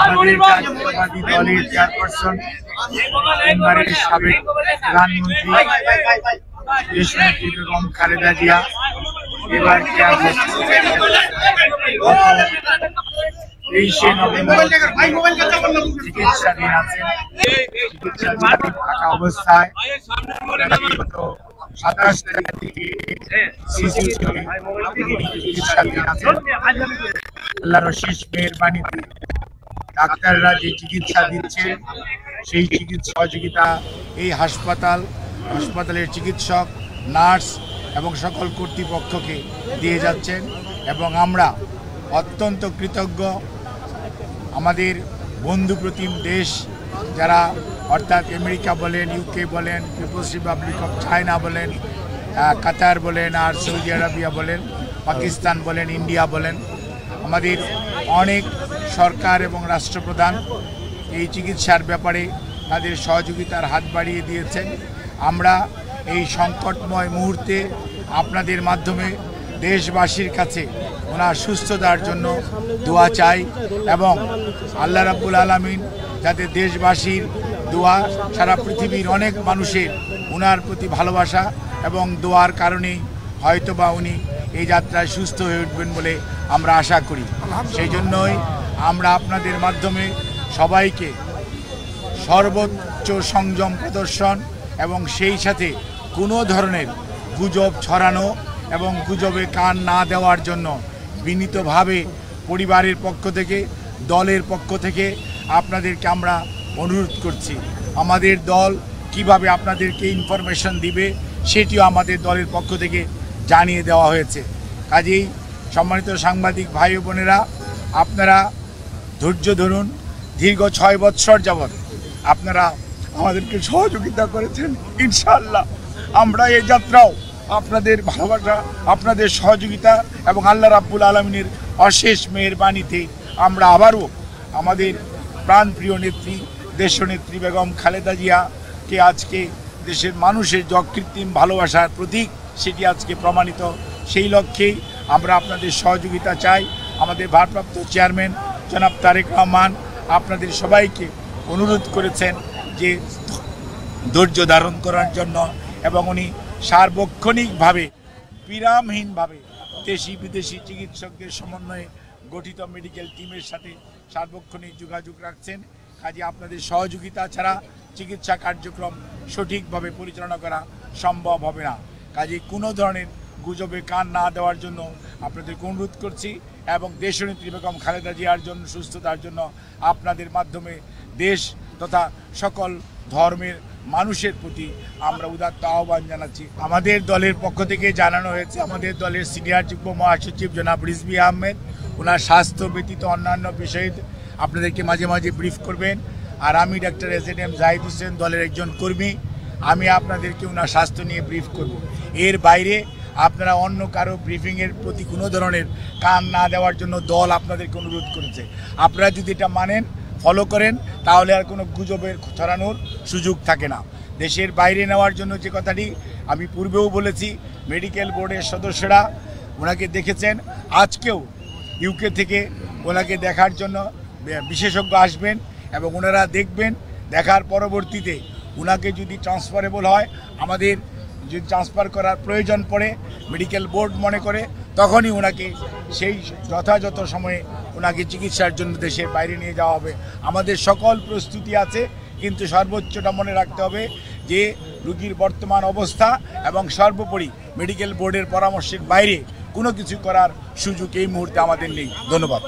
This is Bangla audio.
আমাদের জাতীয়তাবাদী দলের চেয়ারপারসন বাংলাদেশের সাবেক প্রধানমন্ত্রী দেশনেত্রী বেগম খালেদা জিয়া এবার 23শে নভেম্বর চিকিৎসাধীন আছেন। চিকিৎসাধীন থাকা অবস্থায় 27 তারিখ থেকে চিকিৎসাধীন আছেন। আল্লাহর অশেষ মেহেরবানিতে ডাক্তাররা যে চিকিৎসা দিচ্ছেন সেই চিকিৎসা সহযোগিতা এই হাসপাতালের চিকিৎসক, নার্স এবং সকল কর্তৃপক্ষকে দিয়ে যাচ্ছেন এবং আমরা অত্যন্ত কৃতজ্ঞ। আমাদের বন্ধুপ্রতিম দেশ যারা অর্থাৎ আমেরিকা বলেন, ইউকে বলেন, পিপলস রিপাবলিক অফ চায়না বলেন, কাতার বলেন, আর সৌদি আরবিয়া বলেন, পাকিস্তান বলেন, ইন্ডিয়া বলেন, আমাদের অনেক সরকার এবং রাষ্ট্রপ্রধান এই চিকিৎসার ব্যাপারে তাদের সহযোগিতার হাত বাড়িয়ে দিয়েছেন। আমরা এই সংকটময় মুহূর্তে আপনাদের মাধ্যমে দেশবাসীর কাছে ওনার সুস্থতার জন্য দোয়া চাই এবং আল্লাহ রাব্বুল আলামিন যাতে দেশবাসীর দোয়া, সারা পৃথিবীর অনেক মানুষের ওনার প্রতি ভালোবাসা এবং দোয়ার কারণেই হয়তোবা উনি এই যাত্রায় সুস্থ হয়ে উঠবেন বলে আমরা আশা করি। সেই জন্যই আমরা আপনাদের মাধ্যমে সবাইকে সর্বোচ্চ সংযম প্রদর্শন এবং সেই সাথে কোনো ধরনের গুজব ছড়ানো এবং গুজবে কান না দেওয়ার জন্য বিনীতভাবে পরিবারের পক্ষ থেকে, দলের পক্ষ থেকে আপনাদেরকে আমরা অনুরোধ করছি। আমাদের দল কিভাবে আপনাদেরকে ইনফরমেশন দিবে সেটিও আমাদের দলের পক্ষ থেকে জানিয়ে দেওয়া হয়েছে। কাজেই সম্মানিত সাংবাদিক ভাই ও বোনেরা, আপনারা ধৈর্য ধরুন। দীর্ঘ 6 বৎসর যাবৎ আপনারা আমাদেরকে সহযোগিতা করেছেন। ইনশাআল্লাহ আমরা এই যাত্রাও আপনাদের ভালোবাসা, আপনাদের সহযোগিতা এবং আল্লাহ রাব্বুল আলামিনের অশেষ মেহেরবানিতে আমরা আবারও আমাদের প্রাণপ্রিয় নেত্রী, দেশনেত্রী বেগম খালেদা জিয়াকে আজকে দেশের মানুষের যে অকৃত্রিম ভালোবাসার প্রতীক সেটি আজকে প্রমাণিত। সেই লক্ষ্যেই আমরা আপনাদের সহযোগিতা চাই। আমাদের ভারপ্রাপ্ত চেয়ারম্যান জনাব তারেক রহমান আপনাদের সবাইকে অনুরোধ করেছেন যে ধৈর্য ধারণ করার জন্য এবং উনি সার্বক্ষণিকভাবে বিরামহীনভাবে দেশি বিদেশি চিকিৎসকদের সমন্বয়ে গঠিত মেডিকেল টিমের সাথে সার্বক্ষণিক যোগাযোগ রাখছেন। কাজে আপনাদের সহযোগিতা ছাড়া চিকিৎসা কার্যক্রম সঠিকভাবে পরিচালনা করা সম্ভব হবে না। কাজে কোনো ধরনের গুজবে কান না দেওয়ার জন্য আপনাদেরকে অনুরোধ করছি এবং দেশনেত্রী বেগম খালেদা জিয়ার জন্য সুস্থতার জন্য আপনাদের মাধ্যমে দেশ তথা সকল ধর্মের মানুষের প্রতি আমরা উদাত্ত আহ্বান জানাচ্ছি। আমাদের দলের পক্ষ থেকে জানানো হয়েছে, আমাদের দলের সিনিয়র যুগ্ম মহাসচিব জনাব রিজভী আহমেদ ওনার স্বাস্থ্য ব্যতীত অন্যান্য বিষয়ে আপনাদেরকে মাঝে মাঝে ব্রিফ করবেন। আর আমি ডাক্তার এসএনএম জাহিদ হোসেন, দলের একজন কর্মী, আমি আপনাদেরকে ওনার স্বাস্থ্য নিয়ে ব্রিফ করব। এর বাইরে আপনারা অন্য কারো ব্রিফিংয়ের প্রতি কোনো ধরনের কান না দেওয়ার জন্য দল আপনাদেরকে অনুরোধ করেছে। আপনারা যদি এটা মানেন, ফলো করেন, তাহলে আর কোনো গুজবের ছড়ানোর সুযোগ থাকে না। দেশের বাইরে নেওয়ার জন্য যে কথাটি আমি পূর্বেও বলেছি, মেডিকেল বোর্ডের সদস্যরা ওনাকে দেখেছেন। আজকেও ইউকে থেকে ওনাকে দেখার জন্য বিশেষজ্ঞ আসবেন এবং ওনারা দেখবেন। দেখার পরবর্তীতে ওনাকে যদি ট্রান্সফারেবল হয়, আমাদের যদি ট্রান্সফার করার প্রয়োজন পড়ে মেডিকেল বোর্ড মনে করে, তখনই ওনাকে সেই যথাযথ সময়ে ওনাকে চিকিৎসার জন্য দেশের বাইরে নিয়ে যাওয়া হবে। আমাদের সকল প্রস্তুতি আছে, কিন্তু সর্বোচ্চটা মনে রাখতে হবে যে রোগীর বর্তমান অবস্থা এবং সর্বোপরি মেডিকেল বোর্ডের পরামর্শের বাইরে কোনো কিছু করার সুযোগ এই মুহূর্তে আমাদের নেই। ধন্যবাদ।